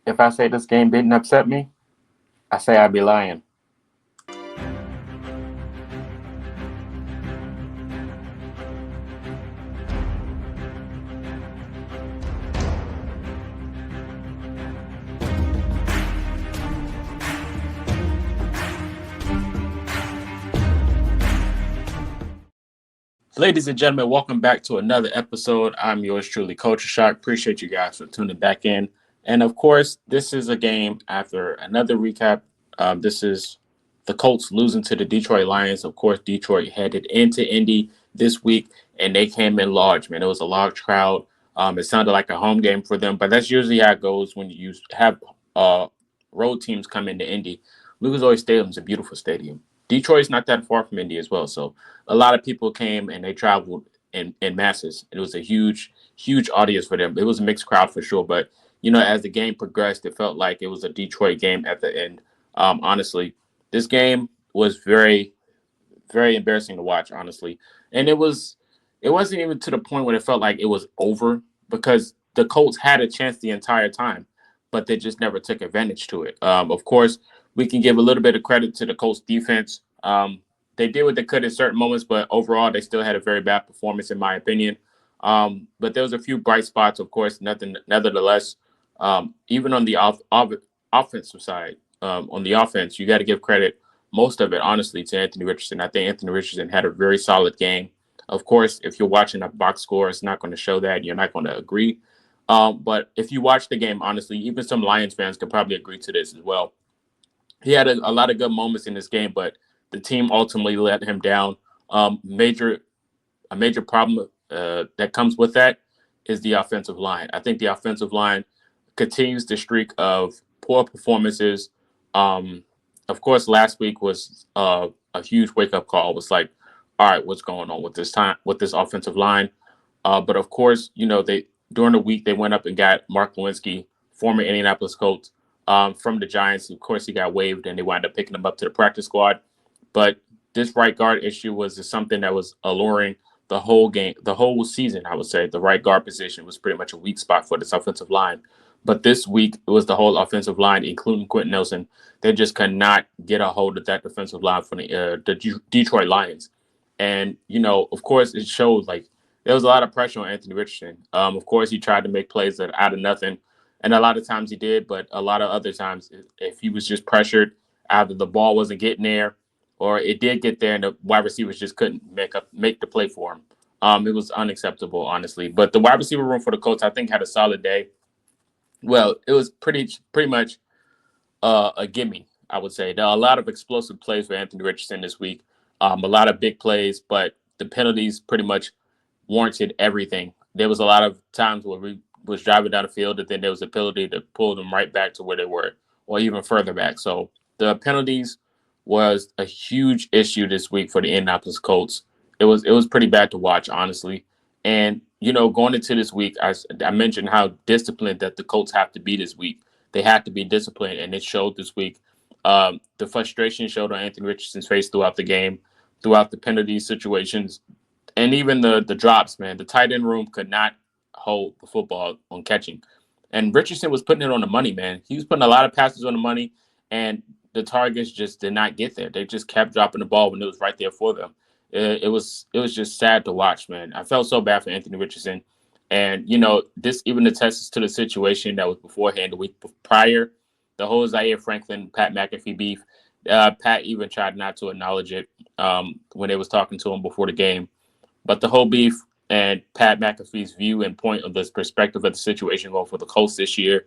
If I say this game didn't upset me, I say I'd be lying. Ladies and gentlemen, welcome back to another episode. I'm yours truly, Culture Shock. Appreciate you guys for tuning back in. And of course, this is a game after another recap. This is the Colts losing to the Detroit Lions. Of course, Detroit headed into Indy this week, and they came in large, man. It was a large crowd. It sounded like a home game for them, but that's usually how it goes when you have uh, road teams come into Indy. Lucas Oil Stadium is a beautiful stadium. Detroit's not that far from Indy as well, so a lot of people came and they traveled in masses. It was a huge audience for them. It was a mixed crowd for sure, but as the game progressed, it felt like it was a Detroit game at the end. Honestly, this game was very embarrassing to watch, honestly, and it wasn't even to the point where it felt like it was over because the Colts had a chance the entire time, but they just never took advantage to it. Of course, we can give a little bit of credit to the Colts defense. They did what they could in certain moments, but overall, they still had a very bad performance, in my opinion. But there was a few bright spots, of course. Nothing, nevertheless, even on the offensive side, on the offense, you got to give credit, most of it, honestly, to Anthony Richardson. I think Anthony Richardson had a very solid game. Of course, if you're watching a box score, it's not going to show that. You're not going to agree. But if you watch the game, honestly, even some Lions fans could probably agree to this as well. He had a lot of good moments in this game, but the team ultimately let him down. A major problem that comes with that is the offensive line. I think the offensive line continues the streak of poor performances. Um, of course, last week was a huge wake up call. It was like, all right, what's going on with this offensive line? But of course, they during the week they went up and got Mark Lewinsky, former Indianapolis Colts, from the Giants. Of course, he got waived, and they wound up picking him up to the practice squad. But this right guard issue was something that was alluring the whole game, the whole season. I would say the right guard position was pretty much a weak spot for this offensive line. But this week it was the whole offensive line, including Quentin Nelson. They just could not get a hold of that defensive line for the Detroit Lions. And of course, it showed like there was a lot of pressure on Anthony Richardson. Of course, he tried to make plays that out of nothing, and a lot of times he did. But a lot of other times, if he was just pressured, either the ball wasn't getting there, or it did get there, and the wide receivers just couldn't make the play for him. It was unacceptable, honestly. But the wide receiver room for the Colts, I think, had a solid day. Well, it was pretty much a gimme, I would say. There are a lot of explosive plays for Anthony Richardson this week. A lot of big plays, but the penalties pretty much warranted everything. There was a lot of times where we was driving down the field, and then there was the ability to pull them right back to where they were, or even further back. So the penalties was a huge issue this week for the Indianapolis Colts. It was pretty bad to watch, honestly. And going into this week, I mentioned how disciplined that the Colts have to be this week. They had to be disciplined, and it showed this week. The frustration showed on Anthony Richardson's face throughout the game, throughout the penalty situations, and even the drops. Man, the tight end room could not hold the football on catching, and Richardson was putting it on the money. Man, he was putting a lot of passes on the money, and the targets just did not get there. They just kept dropping the ball when it was right there for them. It was just sad to watch, man. I felt so bad for Anthony Richardson, and this even attests to the situation that was beforehand the week prior, the whole Zaire Franklin Pat McAfee beef. Pat even tried not to acknowledge it when they was talking to him before the game, but the whole beef and Pat McAfee's view and point of this perspective of the situation going for the Colts this year,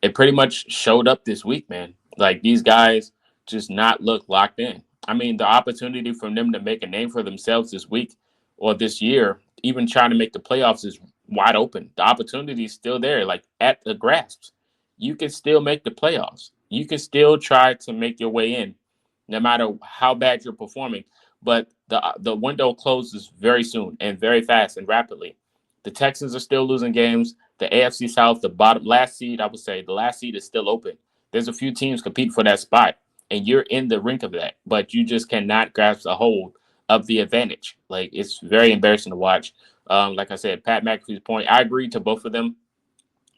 it pretty much showed up this week, man. Like these guys just not look locked in. I mean, the opportunity for them to make a name for themselves this week or this year, even trying to make the playoffs, is wide open. The opportunity is still there, like at the grasp. You can still make the playoffs. You can still try to make your way in, no matter how bad you're performing. But the window closes very soon and very fast and rapidly. The Texans are still losing games. The AFC South, the bottom last seed, I would say the last seed is still open. There's a few teams competing for that spot, and you're in the rink of that, but you just cannot grasp a hold of the advantage. Like it's very embarrassing to watch. Like I said, Pat McAfee's point, I agree to both of them.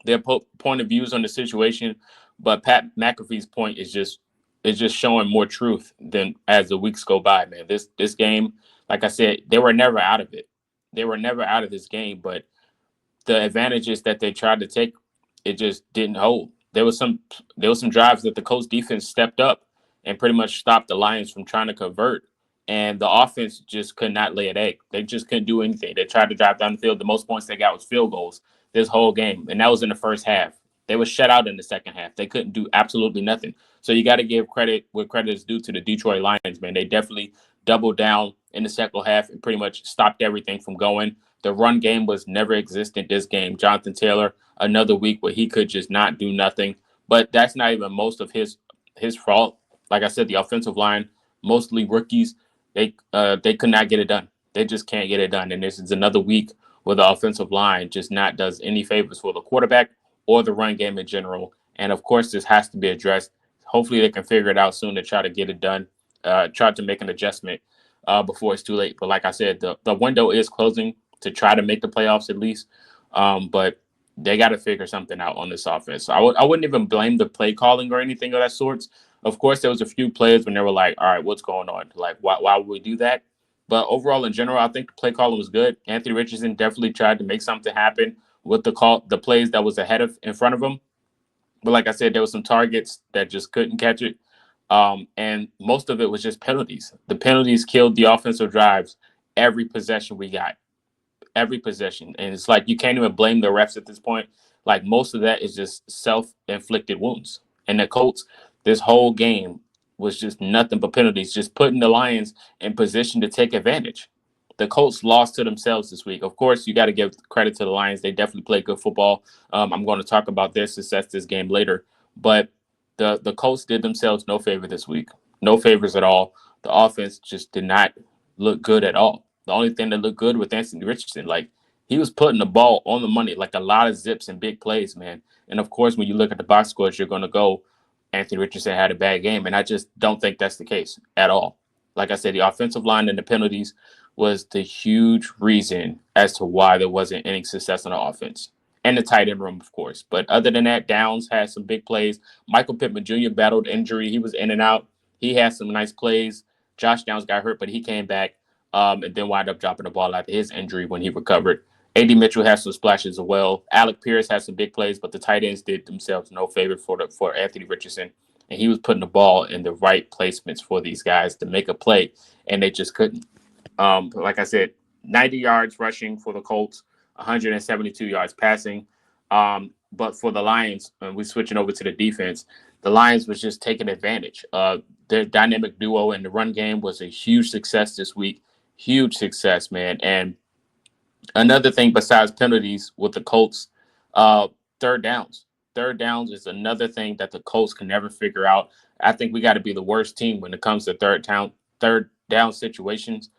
their point of views on the situation, but Pat McAfee's point is just showing more truth than as the weeks go by, man. This game, like I said, they were never out of it. They were never out of this game, but the advantages that they tried to take, it just didn't hold. There was some drives that the Colts defense stepped up and pretty much stopped the Lions from trying to convert. And the offense just could not lay an egg. They just couldn't do anything. They tried to drive down the field. The most points they got was field goals this whole game. And that was in the first half. They were shut out in the second half. They couldn't do absolutely nothing. So you got to give credit where credit is due to the Detroit Lions, man. They definitely doubled down in the second half and pretty much stopped everything from going. The run game was never existent this game. Jonathan Taylor, another week where he could just not do nothing. But that's not even most of his fault. Like I said, the offensive line, mostly rookies, they could not get it done. They just can't get it done. And this is another week where the offensive line just not does any favors for the quarterback or the run game in general. And of course, this has to be addressed. Hopefully, they can figure it out soon to try to get it done. Try to make an adjustment before it's too late. But like I said, the window is closing to try to make the playoffs at least. But they got to figure something out on this offense. So I wouldn't even blame the play calling or anything of that sorts. Of course, there was a few plays when they were like, all right, what's going on? Like, why would we do that? But overall, in general, I think the play calling was good. Anthony Richardson definitely tried to make something happen with the plays that was in front of him. But like I said, there were some targets that just couldn't catch it. And most of it was just penalties. The penalties killed the offensive drives every possession we got, every possession. And it's like you can't even blame the refs at this point. Like most of that is just self-inflicted wounds. And the Colts, this whole game was just nothing but penalties, just putting the Lions in position to take advantage. The Colts lost to themselves this week. Of course, you got to give credit to the Lions. They definitely played good football. I'm going to talk about their success this game later. But the Colts did themselves no favor this week. No favors at all. The offense just did not look good at all. The only thing that looked good with Anthony Richardson, like he was putting the ball on the money, like a lot of zips and big plays, man. And of course, when you look at the box scores, you're going to go, Anthony Richardson had a bad game. And I just don't think that's the case at all. Like I said, the offensive line and the penalties was the huge reason as to why there wasn't any success on the offense. And the tight end room, of course. But other than that, Downs had some big plays. Michael Pittman Jr. battled injury. He was in and out. He had some nice plays. Josh Downs got hurt, but he came back and then wound up dropping the ball after his injury when he recovered. A.D. Mitchell has some splashes as well. Alec Pierce had some big plays, but the tight ends did themselves no favor for Anthony Richardson. And he was putting the ball in the right placements for these guys to make a play, and they just couldn't. Like I said, 90 yards rushing for the Colts, 172 yards passing. But for the Lions, and we're switching over to the defense, the Lions was just taking advantage. Their dynamic duo in the run game was a huge success this week. Huge success, man. And another thing besides penalties with the Colts, third downs. Third downs is another thing that the Colts can never figure out. I think we got to be the worst team when it comes to third down situations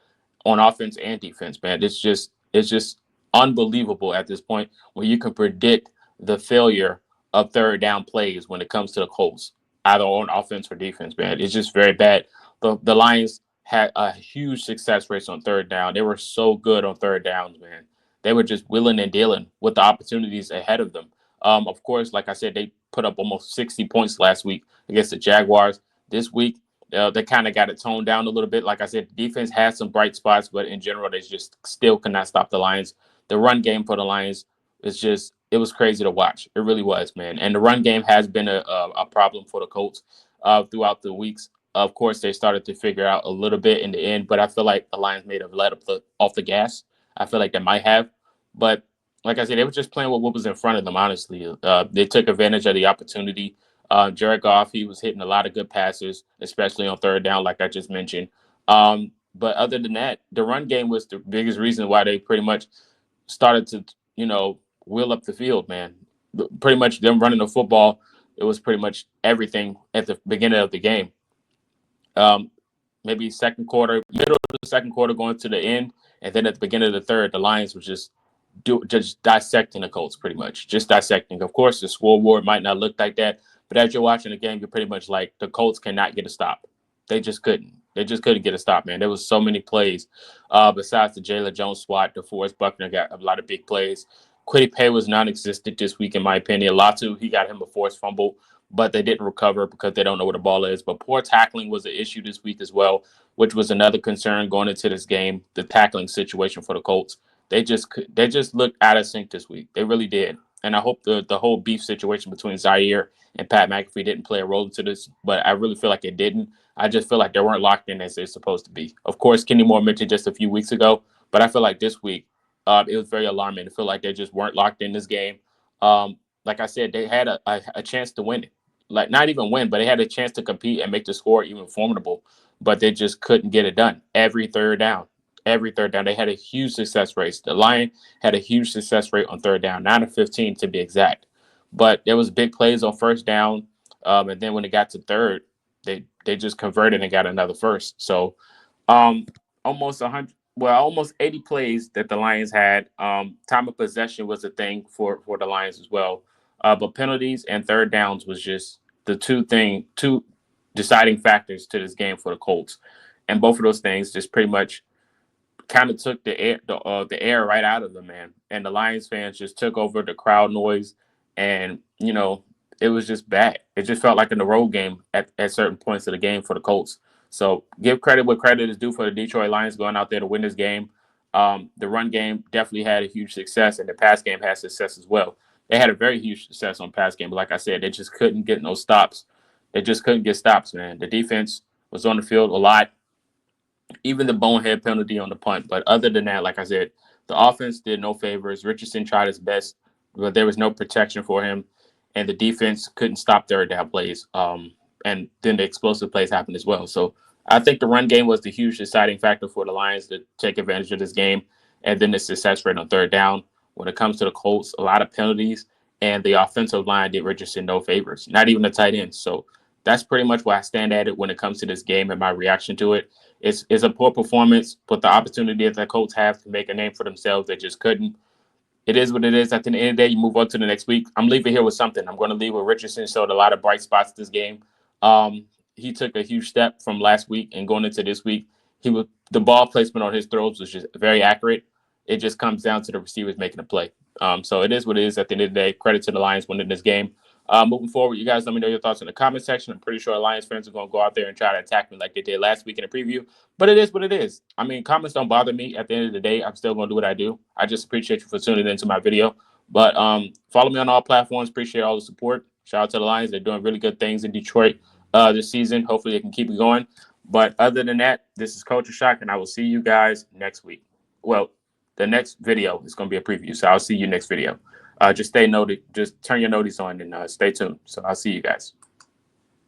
on offense and defense, man. It's just unbelievable at this point when you can predict the failure of third down plays when it comes to the Colts, either on offense or defense, man. It's just very bad. The Lions had a huge success rate on third down. They were so good on third downs, man. They were just willing and dealing with the opportunities ahead of them. Of course, like I said, they put up almost 60 points last week against the Jaguars. This week, they kind of got it toned down a little bit. Like I said, the defense has some bright spots, but in general, they just still cannot stop the Lions. The run game for the Lions it was crazy to watch. It really was, man. And the run game has been a problem for the Colts throughout the weeks. Of course, they started to figure out a little bit in the end, but I feel like the Lions may have let up off the gas. I feel like they might have. But like I said, they were just playing with what was in front of them, honestly. They took advantage of the opportunity. Jared Goff, he was hitting a lot of good passes, especially on third down, like I just mentioned. But other than that, the run game was the biggest reason why they pretty much started to, wheel up the field, man. Pretty much them running the football, it was pretty much everything at the beginning of the game. Um, Maybe second quarter, middle of the second quarter going to the end, and then at the beginning of the third, the Lions was just dissecting the Colts pretty much, just dissecting. Of course, the scoreboard might not look like that, but as you're watching the game, you're pretty much like the Colts cannot get a stop. They just couldn't. They just couldn't get a stop, man. There was so many plays. Besides the Jalen Jones swat, DeForest Buckner got a lot of big plays. Quiddy Pay was non-existent this week, in my opinion. Latu, he got him a forced fumble, but they didn't recover because they don't know where the ball is. But poor tackling was an issue this week as well, which was another concern going into this game. The tackling situation for the Colts, they just looked out of sync this week. They really did. And I hope the whole beef situation between Zaire and Pat McAfee didn't play a role into this, but I really feel like it didn't. I just feel like they weren't locked in as they're supposed to be. Of course, Kenny Moore mentioned just a few weeks ago, but I feel like this week it was very alarming. I feel like they just weren't locked in this game. Like I said, they had a chance to win it. Like not even win, but they had a chance to compete and make the score even formidable, but they just couldn't get it done. Every third down, they had a huge success rate. The Lion had a huge success rate on third down, 9 of 15 to be exact. But there was big plays on first down, and then when it got to third, they just converted and got another first. So um, almost 100, well, almost 80 plays that the Lions had. Time of possession was a thing for the Lions as well. But penalties and third downs was just the two deciding factors to this game for the Colts. And both of those things just pretty much kind of took the air right out of them, man. And the Lions fans just took over the crowd noise, and it was just bad. It just felt like in the road game at certain points of the game for the Colts. So give credit what credit is due for the Detroit Lions going out there to win this game. The run game definitely had a huge success, and the pass game had success as well. They had a very huge success on pass game, but like I said, they just couldn't get no stops. They just couldn't get stops, man. The defense was on the field a lot, even the bonehead penalty on the punt. But other than that, like I said, the offense did no favors. Richardson tried his best, but there was no protection for him, and the defense couldn't stop third down plays. And then the explosive plays happened as well. So I think the run game was the huge deciding factor for the Lions to take advantage of this game, and then the success rate on third down. When it comes to the Colts, a lot of penalties, and the offensive line did Richardson no favors, not even the tight ends. So that's pretty much where I stand at it when it comes to this game and my reaction to it. It's a poor performance, but the opportunity that the Colts have to make a name for themselves, they just couldn't. It is what it is. At the end of the day, you move on to the next week. I'm leaving here with something. I'm going to leave with Richardson showed a lot of bright spots this game. He took a huge step from last week and going into this week. The ball placement on his throws was just very accurate. It just comes down to the receivers making a play. So it is what it is at the end of the day. Credit to the Lions winning this game. Moving forward, you guys let me know your thoughts in the comment section. I'm pretty sure Lions fans are going to go out there and try to attack me like they did last week in the preview. But it is what it is. I mean, comments don't bother me. At the end of the day, I'm still going to do what I do. I just appreciate you for tuning into my video. But follow me on all platforms. Appreciate all the support. Shout out to the Lions. They're doing really good things in Detroit this season. Hopefully they can keep it going. But other than that, this is Culture Shock, and I will see you guys next week. Well, the next video is going to be a preview, so I'll see you next video. Just stay noted. Just turn your notice on and stay tuned. So I'll see you guys.